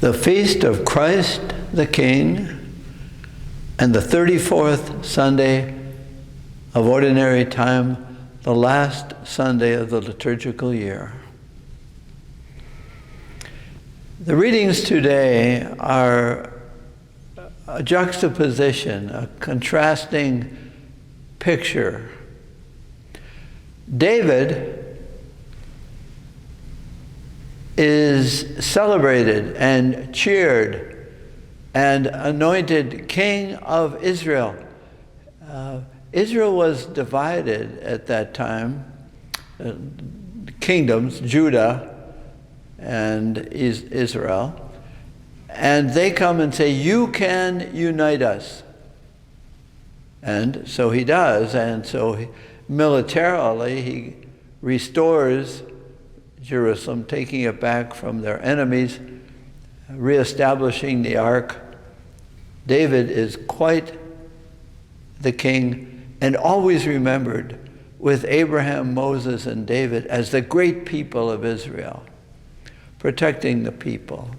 the feast of Christ the King, and the 34th Sunday of Ordinary Time, the last Sunday of the liturgical year. The readings today are a juxtaposition, a contrasting picture. David is celebrated and cheered and anointed king of Israel. Israel was divided at that time, kingdoms, Judah and Israel, and they come and say, you can unite us. And so he does, and so militarily he restores Jerusalem, taking it back from their enemies, reestablishing the ark. David is quite the king, and always remembered with Abraham, Moses, and David as the great people of Israel, protecting the people.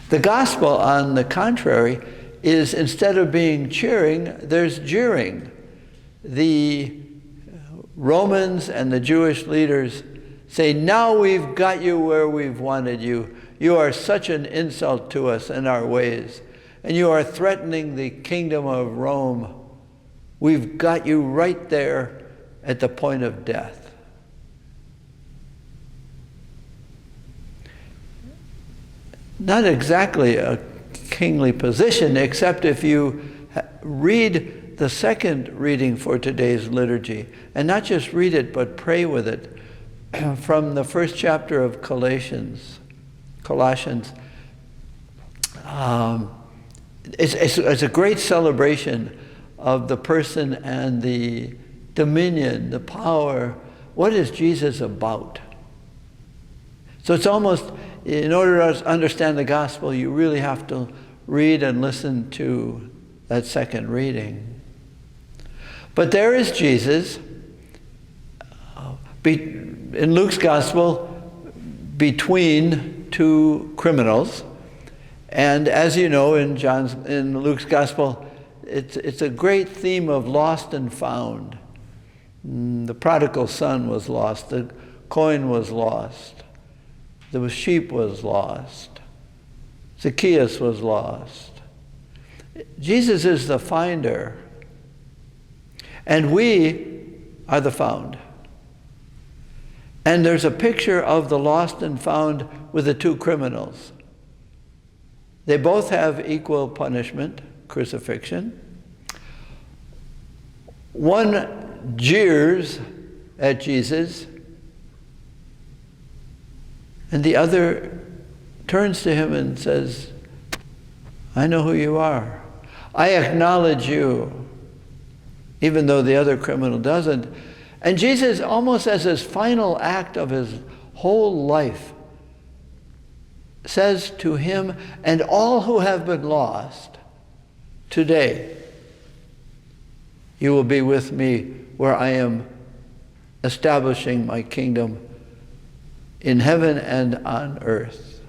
The gospel, on the contrary, is instead of being cheering, there's jeering. The Romans and the Jewish leaders say, now we've got you where we've wanted you. You are such an insult to us and our ways, and you are threatening the kingdom of Rome. We've got you right there at the point of death. Not exactly a kingly position, except if you read the second reading for today's liturgy, and not just read it, but pray with it, from the first chapter of Colossians. It's a great celebration of the person and the dominion, the power. What is Jesus about? So it's almost, in order to understand the gospel, you really have to read and listen to that second reading. But there is Jesus, in Luke's gospel, between two criminals. And as you know, in Luke's gospel, it's a great theme of lost and found. The prodigal son was lost. The coin was lost. The sheep was lost. Zacchaeus was lost. Jesus is the finder. And we are the found. And there's a picture of the lost and found with the two criminals. They both have equal punishment, crucifixion. One jeers at Jesus, and the other turns to him and says, I know who you are. I acknowledge you, even though the other criminal doesn't. And Jesus, almost as his final act of his whole life, says to him and all who have been lost, today you will be with me where I am establishing my kingdom in heaven and on earth.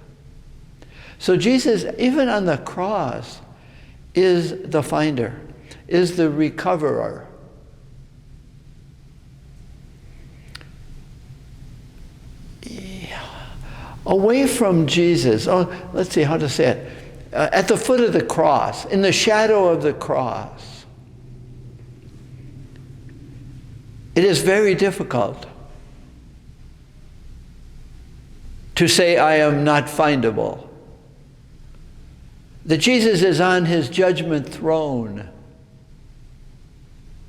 So Jesus, even on the cross, is the finder, is the recoverer. Away from Jesus, let's see how to say it, at the foot of the cross, in the shadow of the cross, it is very difficult to say I am not findable. That Jesus is on his judgment throne,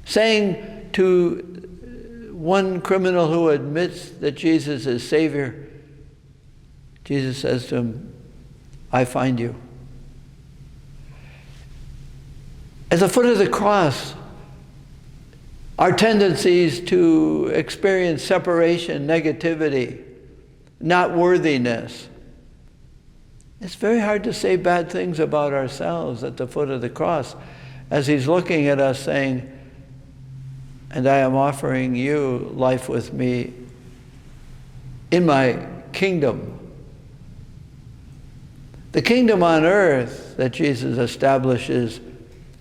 saying to one criminal who admits that Jesus is Savior, Jesus says to him, I find you. At the foot of the cross, our tendencies to experience separation, negativity, not worthiness. It's very hard to say bad things about ourselves at the foot of the cross as he's looking at us saying, and I am offering you life with me in my kingdom. The kingdom on earth that Jesus establishes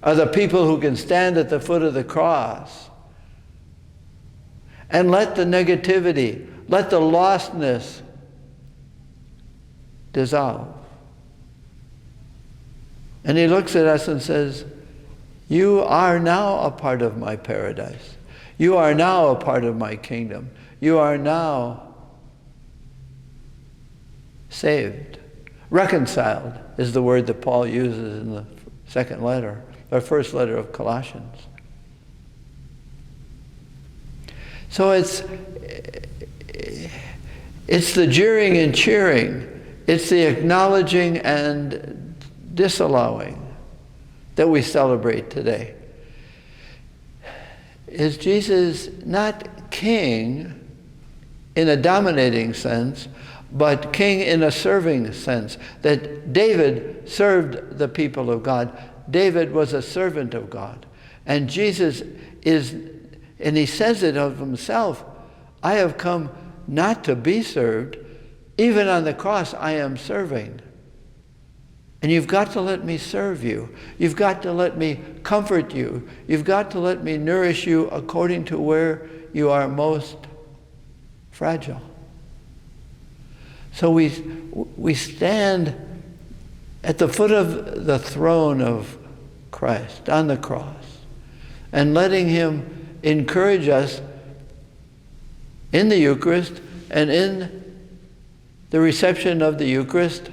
are the people who can stand at the foot of the cross and let the negativity, let the lostness dissolve. And he looks at us and says, you are now a part of my paradise. You are now a part of my kingdom. You are now saved. Reconciled is the word that Paul uses in the second letter, or first letter of Colossians. So it's the jeering and cheering. It's the acknowledging and disallowing that we celebrate today. Is Jesus not king in a dominating sense, but king in a serving sense? That David served the people of God. David was a servant of God. And Jesus is, and he says it of himself, I have come not to be served. Even on the cross, I am serving. And you've got to let me serve you. You've got to let me comfort you. You've got to let me nourish you according to where you are most fragile. So we stand at the foot of the throne of Christ on the cross and letting him encourage us in the Eucharist and in the reception of the Eucharist.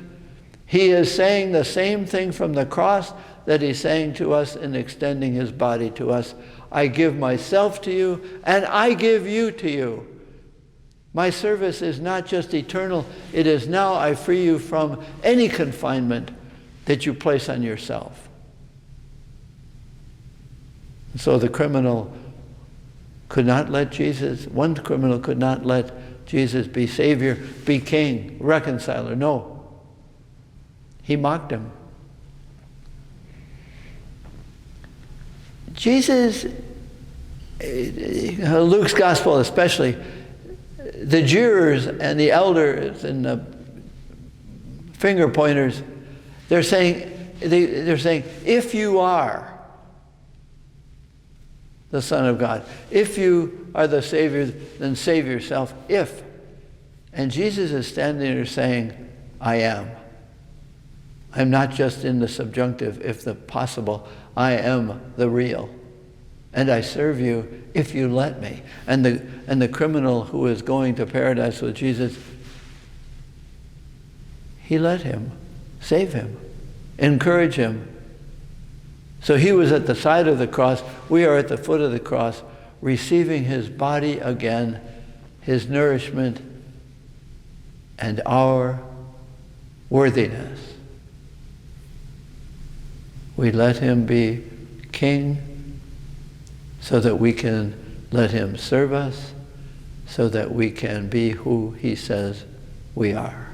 He is saying the same thing from the cross that he's saying to us in extending his body to us. I give myself to you, and I give you to you. My service is not just eternal. It is now I free you from any confinement that you place on yourself. And so the criminal could not let Jesus, one criminal could not let Jesus be Savior, be King, reconciler. No. He mocked him. Jesus, Luke's gospel especially, the jeerers and the elders and the finger pointers, they're saying, if you are the Son of God, if you are the Savior, then save yourself. If. And Jesus is standing there saying, I am. I'm not just in the subjunctive, if the possible. I am the real. And I serve you if you let me. And the criminal who is going to paradise with Jesus, he let him, save him, encourage him. So he was at the side of the cross. We are at the foot of the cross, receiving his body again, his nourishment, and our worthiness. We let him be king so that we can let him serve us, so that we can be who he says we are.